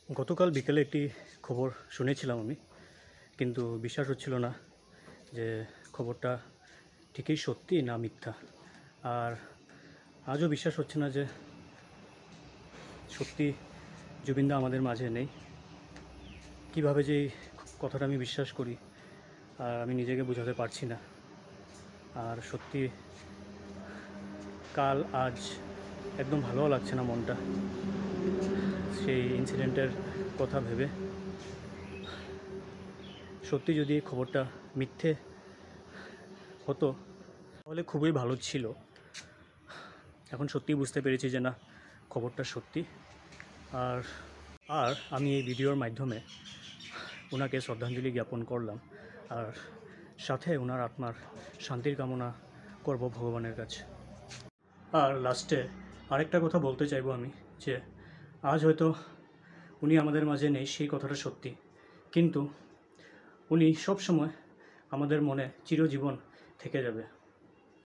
গতকাল বিকেলে একটি খবর শুনেছিলাম আমি, কিন্তু বিশ্বাস হচ্ছিল না যে খবরটা ঠিকই সত্যি না মিথ্যা। আর আজও বিশ্বাস হচ্ছে না যে সত্যি জুবিনদা আমাদের মাঝে নেই। কীভাবে যে এই কথাটা আমি বিশ্বাস করি আর আমি নিজেকে বোঝাতে পারছি না। আর সত্যি কাল আজ একদম ভালোও লাগছে না মনটা সেই ইনসিডেন্টের কথা ভেবে। সত্যি যদি এই খবরটা মিথ্যে হতো তাহলে খুবই ভালো ছিল। এখন সত্যিই বুঝতে পেরেছি যে না, খবরটা সত্যি। আর আর আমি এই ভিডিওর মাধ্যমে ওনাকে শ্রদ্ধাঞ্জলি জ্ঞাপন করলাম, আর সাথে ওনার আত্মার শান্তির কামনা করব ভগবানের কাছে। আর লাস্টে আরেকটা কথা বলতে চাইবো আমি, যে আজ হয়তো উনি আমাদের মাঝে নেই, সেই কথাটা সত্যি, কিন্তু উনি সব সময় আমাদের মনে চিরজীবন থেকে যাবে।